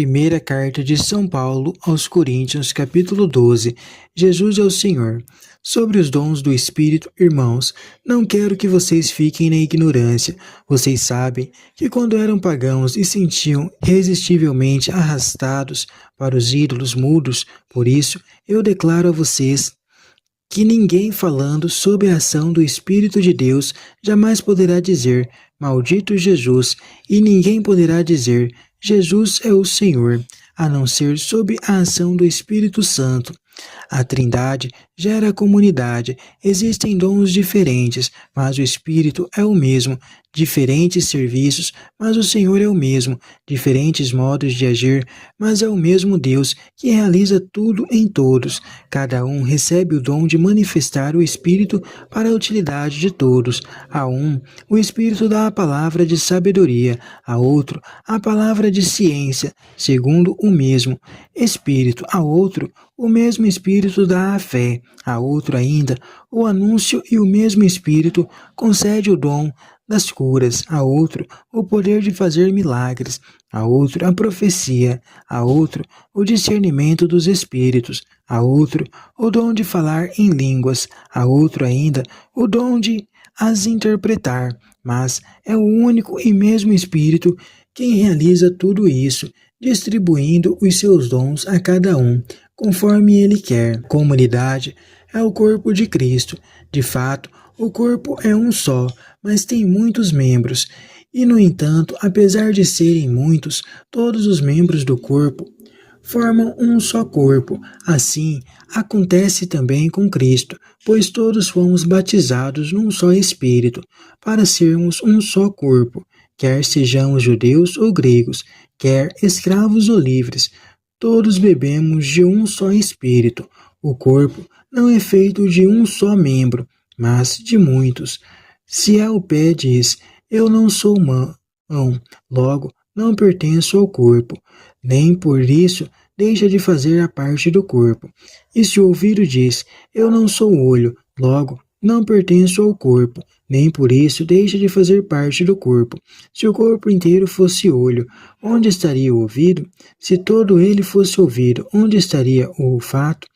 Primeira carta de São Paulo aos Coríntios, capítulo 12. Jesus é o Senhor. Sobre os dons do Espírito, irmãos, não quero que vocês fiquem na ignorância. Vocês sabem que quando eram pagãos e sentiam irresistivelmente arrastados para os ídolos mudos, por isso eu declaro a vocês que ninguém falando sob a ação do Espírito de Deus jamais poderá dizer, maldito Jesus, e ninguém poderá dizer, Jesus é o Senhor, a não ser sob a ação do Espírito Santo. A Trindade gera a comunidade. Existem dons diferentes, mas o Espírito é o mesmo. Diferentes serviços, mas o Senhor é o mesmo. Diferentes modos de agir, mas é o mesmo Deus que realiza tudo em todos. Cada um recebe o dom de manifestar o Espírito para a utilidade de todos. A um, o Espírito dá a palavra de sabedoria, a outro, a palavra de ciência, segundo o mesmo Espírito, a outro, o mesmo Espírito dá a fé, a outro ainda o anúncio e o mesmo Espírito concede o dom das curas, a outro o poder de fazer milagres, a outro a profecia, a outro o discernimento dos espíritos, a outro o dom de falar em línguas, a outro ainda o dom de as interpretar, mas é o único e mesmo Espírito quem realiza tudo isso, distribuindo os seus dons a cada um, conforme ele quer. Comunidade é o corpo de Cristo. De fato, o corpo é um só, mas tem muitos membros. E, no entanto, apesar de serem muitos, todos os membros do corpo formam um só corpo. Assim, acontece também com Cristo, pois todos fomos batizados num só Espírito, para sermos um só corpo, quer sejamos judeus ou gregos, quer escravos ou livres. Todos bebemos de um só Espírito. O corpo não é feito de um só membro, mas de muitos. Se ao pé diz, eu não sou mão, logo não pertenço ao corpo, nem por isso deixa de fazer a parte do corpo. E se o ouvido diz, eu não sou olho, logo não pertenço ao corpo, nem por isso deixa de fazer parte do corpo. Se o corpo inteiro fosse olho, onde estaria o ouvido? Se todo ele fosse ouvido, onde estaria o olfato?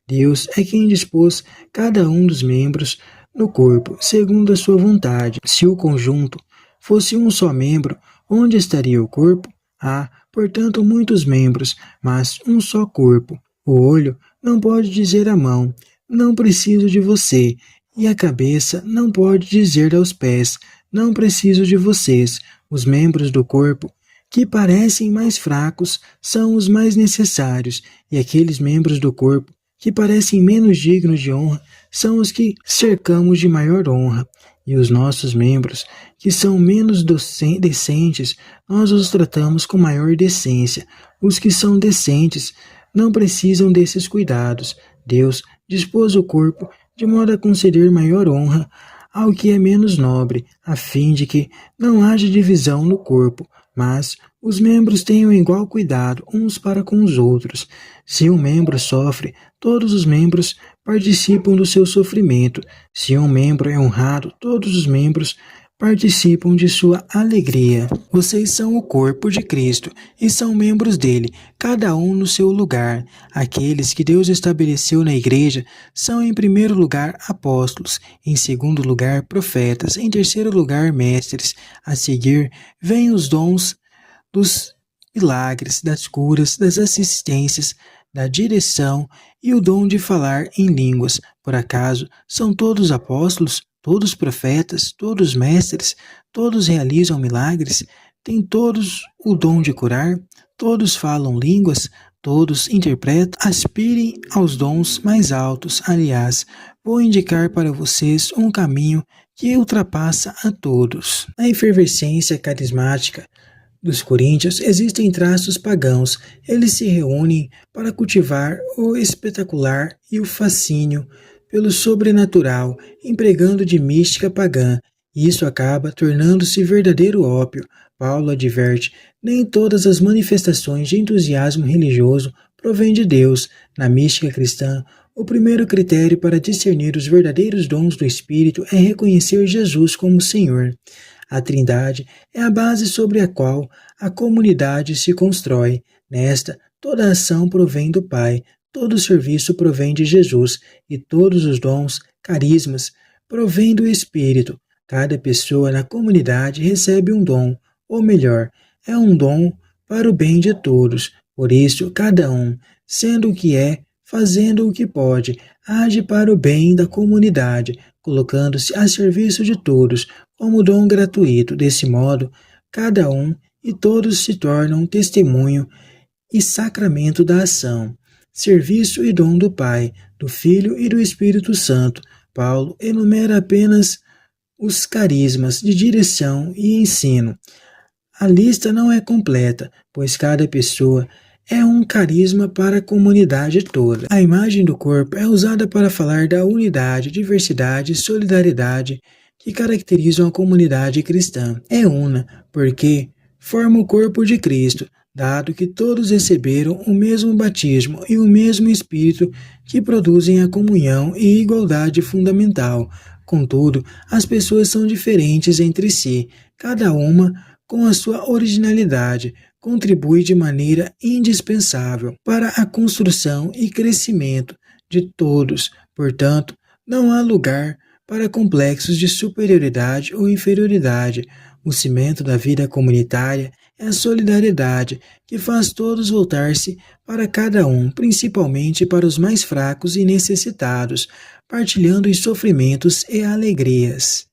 Deus é quem dispôs cada um dos membros no corpo, segundo a sua vontade. Se o conjunto fosse um só membro, onde estaria o corpo? Há, portanto, muitos membros, mas um só corpo. O olho não pode dizer à mão, não preciso de você, e a cabeça não pode dizer aos pés, não preciso de vocês. Os membros do corpo que parecem mais fracos são os mais necessários, e aqueles membros do corpo que parecem menos dignos de honra são os que cercamos de maior honra. E os nossos membros, que são menos decentes, nós os tratamos com maior decência. Os que são decentes não precisam desses cuidados. Deus dispôs o corpo de modo a conceder maior honra ao que é menos nobre, a fim de que não haja divisão no corpo, mas os membros tenham igual cuidado uns para com os outros. Se um membro sofre, todos os membros participam do seu sofrimento. Se um membro é honrado, todos os membros participam de sua alegria. Vocês são o corpo de Cristo e são membros dele, cada um no seu lugar. Aqueles que Deus estabeleceu na igreja são, em primeiro lugar, apóstolos, em segundo lugar, profetas, em terceiro lugar, mestres. A seguir, vêm os dons dos milagres, das curas, das assistências, da direção e o dom de falar em línguas. Por acaso, são todos apóstolos? Todos profetas, todos mestres, todos realizam milagres, têm todos o dom de curar, todos falam línguas, todos interpretam. Aspirem aos dons mais altos. Aliás, vou indicar para vocês um caminho que ultrapassa a todos. Na efervescência carismática dos coríntios existem traços pagãos. Eles se reúnem para cultivar o espetacular e o fascínio pelo sobrenatural, empregando de mística pagã. Isso acaba tornando-se verdadeiro ópio. Paulo adverte, nem todas as manifestações de entusiasmo religioso provêm de Deus. Na mística cristã, o primeiro critério para discernir os verdadeiros dons do Espírito é reconhecer Jesus como Senhor. A Trindade é a base sobre a qual a comunidade se constrói. Nesta, toda ação provém do Pai, todo serviço provém de Jesus e todos os dons, carismas, provêm do Espírito. Cada pessoa na comunidade recebe um dom, ou melhor, é um dom para o bem de todos. Por isso, cada um, sendo o que é, fazendo o que pode, age para o bem da comunidade, colocando-se a serviço de todos, como dom gratuito. Desse modo, cada um e todos se tornam testemunho e sacramento da ação, serviço e dom do Pai, do Filho e do Espírito Santo. Paulo enumera apenas os carismas de direção e ensino. A lista não é completa, pois cada pessoa é um carisma para a comunidade toda. A imagem do corpo é usada para falar da unidade, diversidade e solidariedade que caracterizam a comunidade cristã. É una, porque forma o corpo de Cristo, dado que todos receberam o mesmo batismo e o mesmo Espírito que produzem a comunhão e igualdade fundamental. Contudo, as pessoas são diferentes entre si, cada uma com a sua originalidade, contribui de maneira indispensável para a construção e crescimento de todos. Portanto, não há lugar para complexos de superioridade ou inferioridade. O cimento da vida comunitária é a solidariedade, que faz todos voltar-se para cada um, principalmente para os mais fracos e necessitados, partilhando os sofrimentos e alegrias.